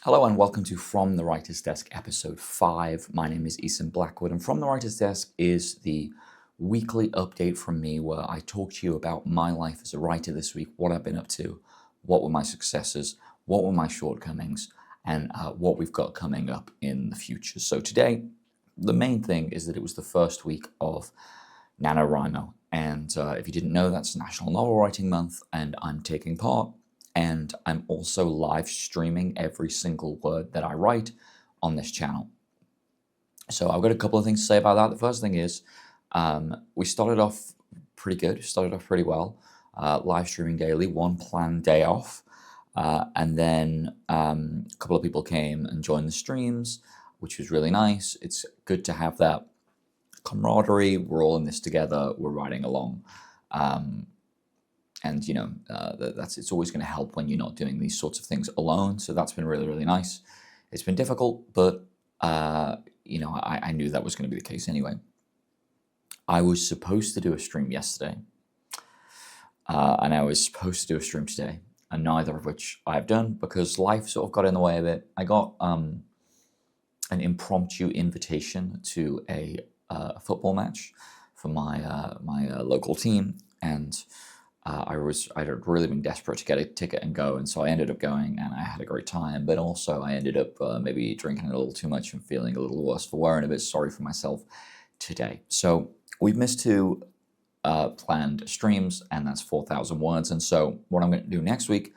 Hello and welcome to From the Writer's Desk episode 5. My name is Ethan Blackwood, and From the Writer's Desk is the weekly update from me where I talk to you about my life as a writer this week, what I've been up to, what were my successes, what were my shortcomings, and what we've got coming up in the future. So today, the main thing is that it was the first week of NaNoWriMo, and if you didn't know, that's National Novel Writing Month, and I'm taking part. And I'm also live streaming every single word that I write on this channel. So I've got a couple of things to say about that. The first thing is we started off pretty good, started off pretty well, live streaming daily, one planned day off. And then a couple of people came and joined the streams, which was really nice. It's good to have that camaraderie. We're all in this together. We're riding along. And you know, it's always going to help when you're not doing these sorts of things alone. So that's been really, really nice. It's been difficult, but you know, I knew that was going to be the case anyway. I was supposed to do a stream yesterday, and I was supposed to do a stream today, and neither of which I've done because life sort of got in the way of it. I got an impromptu invitation to a football match for my local team, and I'd really been desperate to get a ticket and go, and so I ended up going, and I had a great time. But also, I ended up maybe drinking a little too much and feeling a little worse for wear and a bit sorry for myself today. So we've missed two planned streams, and that's 4,000 words. And so what I'm going to do next week,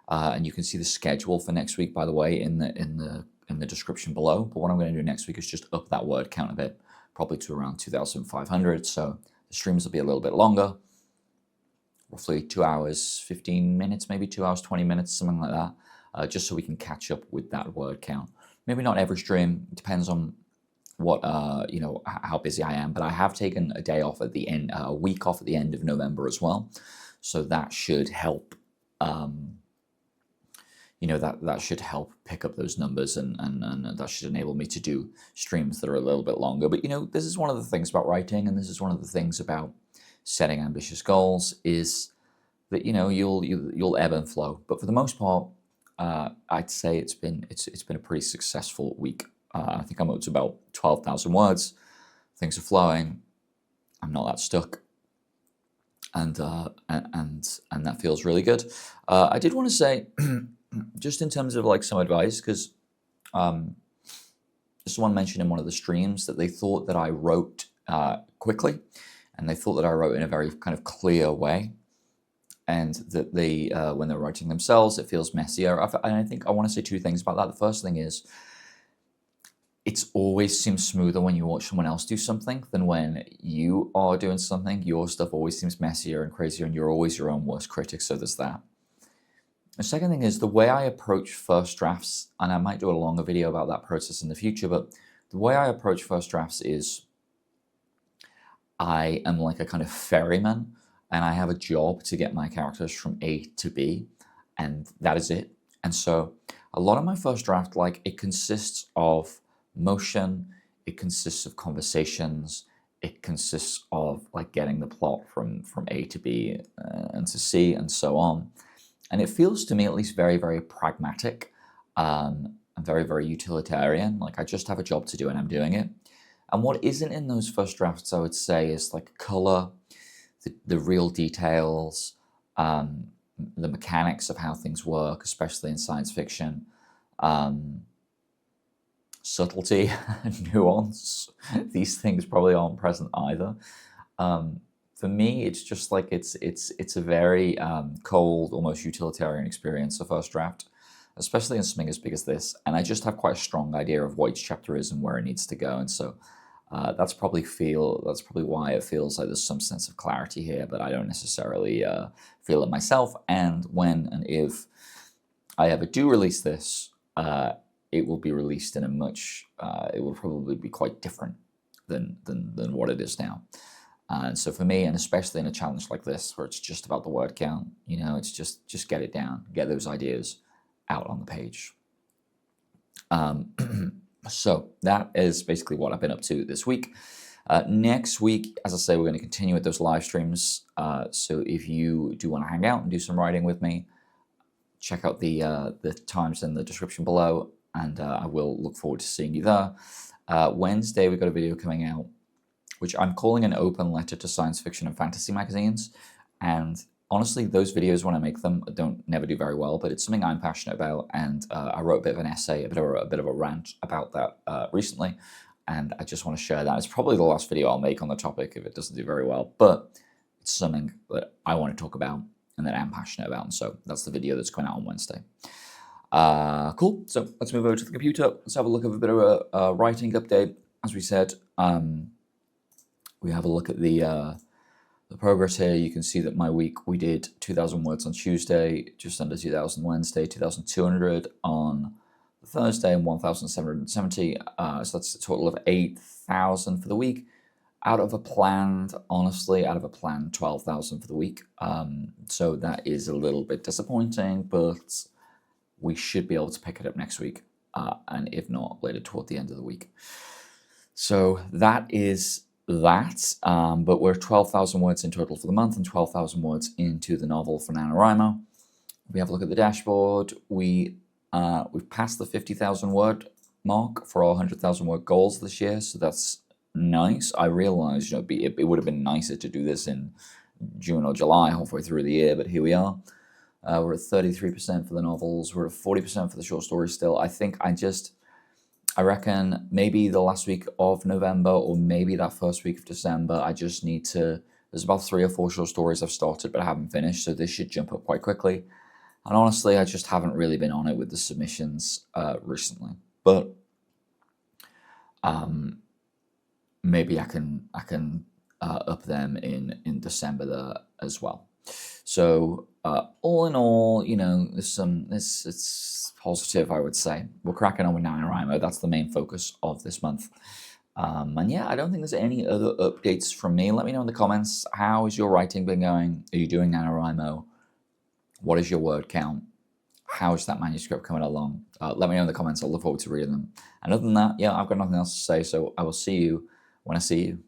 and you can see the schedule for next week, by the way, in the description below. But what I'm going to do next week is just up that word count a bit, probably to around 2,500. So the streams will be a little bit longer. Roughly 2 hours, 15 minutes, maybe 2 hours, 20 minutes, something like that, just so we can catch up with that word count. Maybe not every stream, it depends on what, you know, how busy I am, but I have taken a day off at the end, a week off at the end of November as well. So that should help, you know, that should help pick up those numbers and that should enable me to do streams that are a little bit longer. But, you know, this is one of the things about writing, and this is one of the things about setting ambitious goals, is that, you know, you'll ebb and flow. But for the most part, I'd say it's been a pretty successful week. I think I'm up to about 12,000 words. Things are flowing. I'm not that stuck, and that feels really good. I did want to say, just in terms of like some advice, because someone mentioned in one of the streams that they thought that I wrote quickly. And they thought that I wrote in a very kind of clear way, and that they, when they're writing themselves, it feels messier. And I think I want to say two things about that. The first thing is, it always seems smoother when you watch someone else do something than when you are doing something. Your stuff always seems messier and crazier, and you're always your own worst critic, so there's that. The second thing is the way I approach first drafts, and I might do a longer video about that process in the future, but the way I approach first drafts is, I am like a kind of ferryman, and I have a job to get my characters from A to B, and that is it. And so a lot of my first draft, like, it consists of motion, it consists of conversations, it consists of like getting the plot from A to B and to C and so on. And it feels to me at least very, very pragmatic and very, very utilitarian. Like, I just have a job to do and I'm doing it. And what isn't in those first drafts, I would say, is like color, the real details, the mechanics of how things work, especially in science fiction, subtlety, nuance. These things probably aren't present either. For me, it's just like it's a very cold, almost utilitarian experience, the first draft, especially in something as big as this. And I just have quite a strong idea of what each chapter is and where it needs to go. And so that's probably why it feels like there's some sense of clarity here, but I don't necessarily feel it myself. And when and if I ever do release this, it will be released in a much, it will probably be quite different than what it is now. And so for me, and especially in a challenge like this, where it's just about the word count, you know, it's just get it down, get those ideas out on the page. So that is basically what I've been up to this week. Next week, as I say, we're going to continue with those live streams. So if you do want to hang out and do some writing with me, check out the times in the description below. and I will look forward to seeing you there. Wednesday, we've got a video coming out, which I'm calling an open letter to science fiction and fantasy magazines. And honestly, those videos, when I make them, don't never do very well, but it's something I'm passionate about. And I wrote a bit of an essay, a bit of a rant about that recently. And I just want to share that. It's probably the last video I'll make on the topic if it doesn't do very well, but it's something that I want to talk about and that I'm passionate about. And so that's the video that's coming out on Wednesday. Cool. So let's move over to the computer. Let's have a look at a bit of a writing update. As we said, we have a look at the progress here. You can see that my week, we did 2,000 words on Tuesday, just under 2,000 Wednesday, 2,200 on Thursday, and 1,770. So that's a total of 8,000 for the week. Out of a planned 12,000 for the week. So that is a little bit disappointing, but we should be able to pick it up next week, and if not, later toward the end of the week. So that is that, but we're 12,000 words in total for the month and 12,000 words into the novel for NaNoWriMo. We have a look at the dashboard. We've passed the 50,000 word mark for our 100,000 word goals this year, so that's nice. I realized, it would have been nicer to do this in June or July, halfway through the year, but here we are. We're at 33% for the novels. We're at 40% for the short stories still. I reckon maybe the last week of November or maybe that first week of December, I just need to, there's about 3 or 4 short stories I've started but I haven't finished, so this should jump up quite quickly. And honestly, I just haven't really been on it with the submissions recently. But maybe I can up them in December there as well. So all in all, it's positive, I would say. We're cracking on with NaNoWriMo. That's the main focus of this month. And yeah, I don't think there's any other updates from me. Let me know in the comments, how has your writing been going? Are you doing NaNoWriMo? What is your word count? How is that manuscript coming along? Let me know in the comments. I'll look forward to reading them. And other than that, yeah, I've got nothing else to say, so I will see you when I see you.